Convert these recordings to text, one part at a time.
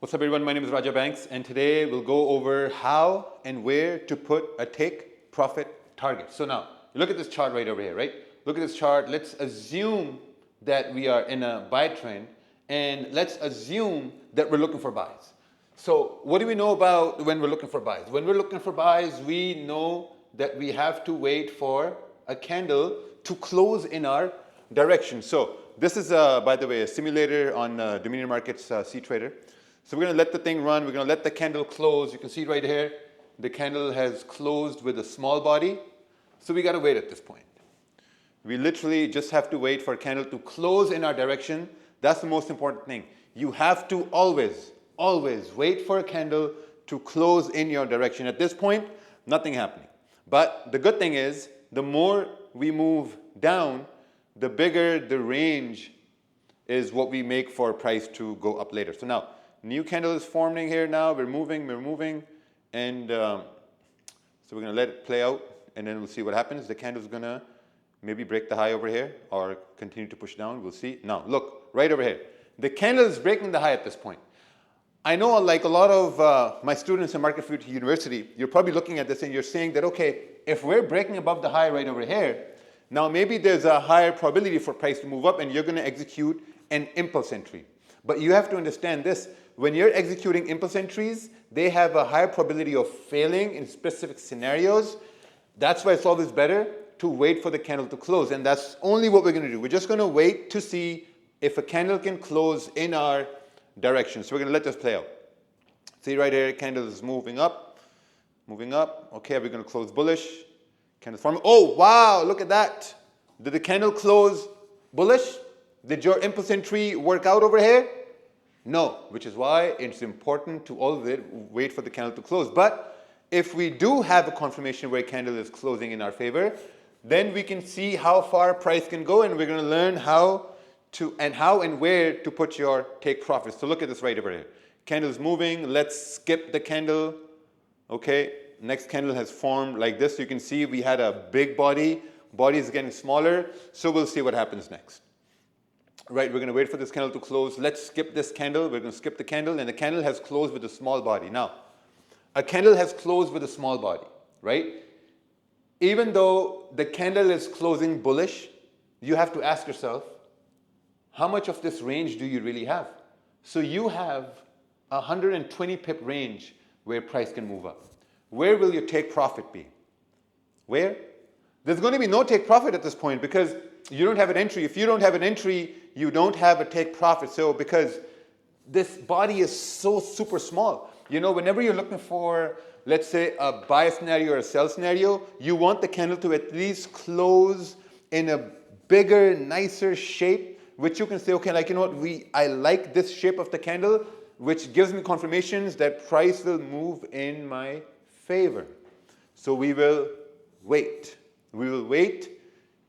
What's up everyone, my name is Raja Banks and today we'll go over how and where to put a take profit target. So now, look at this chart right over here, right? Look at this chart. Let's assume that we are in a buy trend and let's assume that we're looking for buys. So what do we know about when we're looking for buys? When we're looking for buys, we know that we have to wait for a candle to close in our direction. So this is, by the way, a simulator on Dominion Markets cTrader. So we're going to let the thing run. We're going to let the candle close. You can see right here, the candle has closed with a small body. So we got to wait at this point. We literally just have to wait for a candle to close in our direction. That's the most important thing. You have to always wait for a candle to close in your direction. At this point, nothing happening. But the good thing is, the more we move down, the bigger the range is what we make for price to go up later. So now, new candle is forming here now. We're moving. And so we're going to let it play out and then we'll see what happens. The candle is going to maybe break the high over here or continue to push down. We'll see. Now, look, right over here. The candle is breaking the high at this point. I know, like a lot of my students in Market Future University, you're probably looking at this and you're saying that, okay, if we're breaking above the high right over here, now maybe there's a higher probability for price to move up and you're going to execute an impulse entry. But you have to understand this. When you're executing impulse entries, they have a higher probability of failing in specific scenarios. That's why it's always better to wait for the candle to close. And that's only what we're going to do. We're just going to wait to see if a candle can close in our direction. So we're going to let this play out. See right here, candle is moving up. Okay, we're going to close bullish. Candle forming. Oh, wow, look at that. Did the candle close bullish? Did your impulse entry work out over here? No, which is why it's important to always wait for the candle to close. But if we do have a confirmation where a candle is closing in our favor, then we can see how far price can go and we're going to learn how and where to put your take profits. So look at this right over here. Candle is moving. Let's skip the candle. Okay, next candle has formed like this. You can see we had a big body. Body is getting smaller. So we'll see what happens next. Right, we're going to wait for this candle to close. Let's skip this candle. We're going to skip the candle, and the candle has closed with a small body. Now, a candle has closed with a small body, right? Even though the candle is closing bullish, you have to ask yourself, how much of this range do you really have? So you have a 120 pip range where price can move up. Where will your take profit be? Where? There's going to be no take profit at this point because you don't have an entry. If you don't have an entry, you don't have a take profit. So because this body is so super small, you know, whenever you're looking for, let's say, a buy scenario or a sell scenario, you want the candle to at least close in a bigger, nicer shape, which you can say, okay, like, you know what, I like this shape of the candle, which gives me confirmations that price will move in my favor. So we will wait. We will wait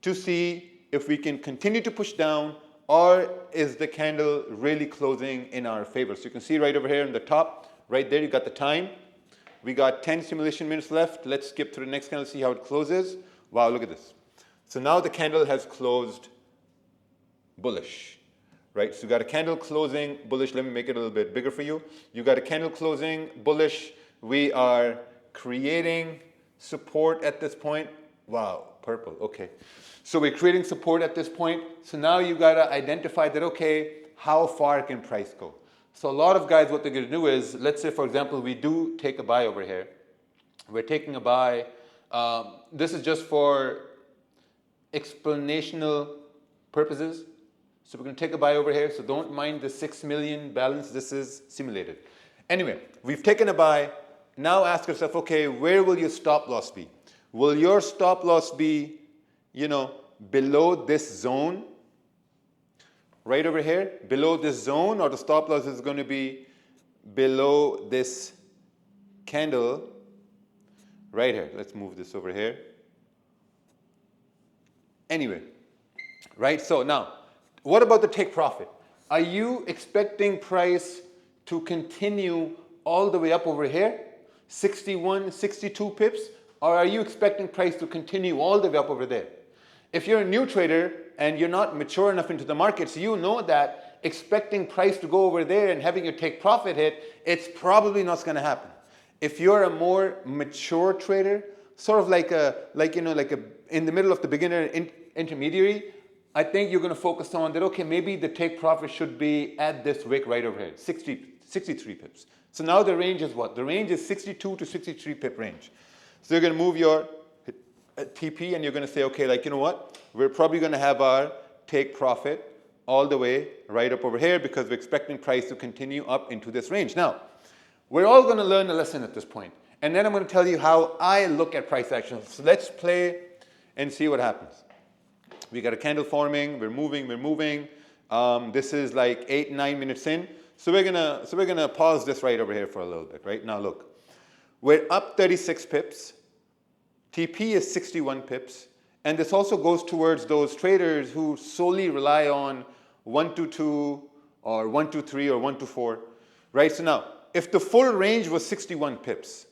to see if we can continue to push down or is the candle really closing in our favor. So you can see right over here in the top, right there, you got the time. We got 10 simulation minutes left. Let's skip to the next candle, see how it closes. Wow, look at this. So now the candle has closed bullish, right? So you got a candle closing bullish. Let me make it a little bit bigger for you. You got a candle closing bullish. We are creating support at this point. Wow, purple, okay. So we're creating support at this point. So now you gotta identify that, okay, how far can price go? So a lot of guys, what they're gonna do is, let's say for example, we do take a buy over here. We're taking a buy. This is just for explanational purposes. So we're gonna take a buy over here. So don't mind the 6 million balance. This is simulated. Anyway, we've taken a buy. Now ask yourself, okay, where will your stop loss be? Will your stop loss be, you know, below this zone, right over here, below this zone, or the stop loss is going to be below this candle right here? Let's move this over here. Anyway, right? So now, what about the take profit? Are you expecting price to continue all the way up over here, 61, 62 pips? Or are you expecting price to continue all the way up over there? If you're a new trader and you're not mature enough into the markets, you know that expecting price to go over there and having your take profit hit, it's probably not going to happen. If you're a more mature trader, sort of like in the middle of the beginner intermediary, I think you're going to focus on that, okay, maybe the take profit should be at this wick right over here, 63 pips. So now the range is what? The range is 62 to 63 pip range. So you're going to move your TP and you're going to say, okay, like, you know what? We're probably going to have our take profit all the way right up over here because we're expecting price to continue up into this range. Now, we're all going to learn a lesson at this point. And then I'm going to tell you how I look at price action. So let's play and see what happens. We got a candle forming, we're moving. This is like 8-9 minutes in. So we're gonna pause this right over here for a little bit, right? Now look, we're up 36 pips. TP is 61 pips. And this also goes towards those traders who solely rely on 1-2 or 1-3 or 1-4, right? So now, if the full range was 61 pips,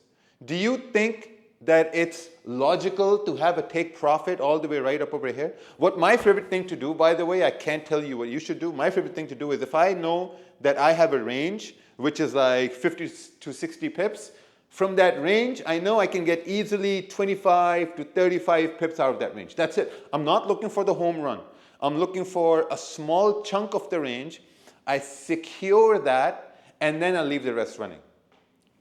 do you think that it's logical to have a take profit all the way right up over here? What my favorite thing to do, by the way, I can't tell you what you should do. My favorite thing to do is if I know that I have a range, which is like 50 to 60 pips, from that range, I know I can get easily 25 to 35 pips out of that range. That's it. I'm not looking for the home run. I'm looking for a small chunk of the range. I secure that, and then I'll leave the rest running.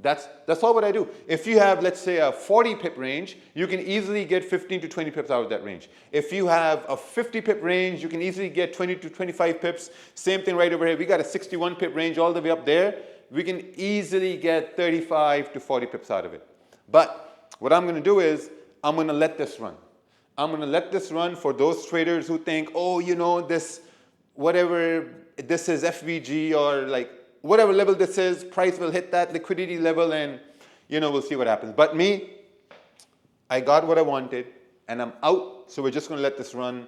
That's all what I do. If you have, let's say, a 40 pip range, you can easily get 15 to 20 pips out of that range. If you have a 50 pip range, you can easily get 20 to 25 pips. Same thing right over here. We got a 61 pip range all the way up there. We can easily get 35 to 40 pips out of it. But what I'm going to do is I'm going to let this run. I'm going to let this run for those traders who think, oh, you know, this, whatever, this is FVG or like, whatever level this is, price will hit that liquidity level and, you know, we'll see what happens. But me, I got what I wanted and I'm out. So we're just going to let this run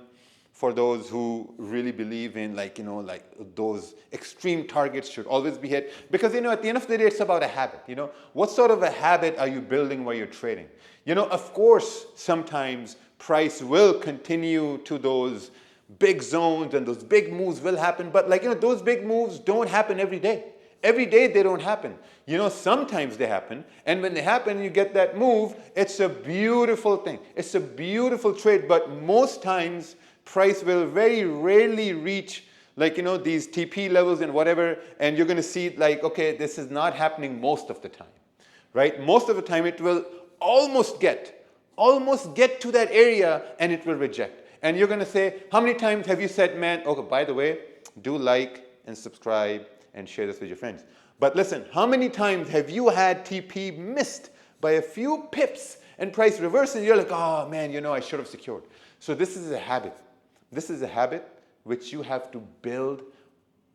for those who really believe in like, you know, like those extreme targets should always be hit. Because, you know, at the end of the day, it's about a habit. You know, what sort of a habit are you building while you're trading? You know, of course, sometimes price will continue to those big zones and those big moves will happen, but like, you know, those big moves don't happen every day. Every day they don't happen. You know, sometimes they happen, and when they happen, you get that move, it's a beautiful thing. It's a beautiful trade, but most times price will very rarely reach like, you know, these TP levels and whatever, and you're going to see like, okay, this is not happening most of the time, right? Most of the time it will almost get to that area and it will reject. And you're going to say, how many times have you said, man, okay, by the way, do like and subscribe and share this with your friends. But listen, how many times have you had TP missed by a few pips and price reverse and you're like, oh man, you know, I should have secured. So this is a habit. This is a habit which you have to build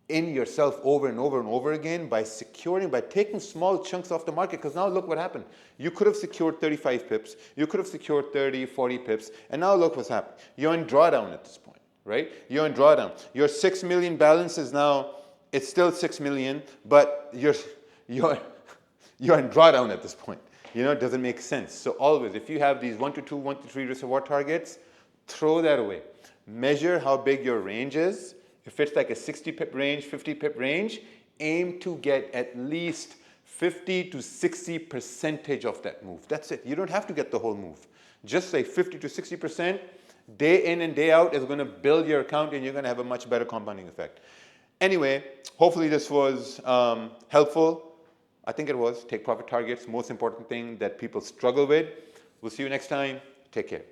in yourself over and over and over again by securing, by taking small chunks off the market. Because now look what happened. You could have secured 35 pips. You could have secured 30, 40 pips. And now look what's happened. You're in drawdown at this point, right? You're in drawdown. Your 6 million balance is now, it's still 6 million, but you're in drawdown at this point. You know, it doesn't make sense. So always, if you have these 1-2, 1-3 risk reward targets, throw that away. Measure how big your range is. If it's like a 60 pip range, 50 pip range, aim to get at least 50 to 60% of that move. That's it. You don't have to get the whole move. Just say 50 to 60%, day in and day out is going to build your account and you're going to have a much better compounding effect. Anyway, hopefully this was helpful. I think it was. Take profit targets, most important thing that people struggle with. We'll see you next time. Take care.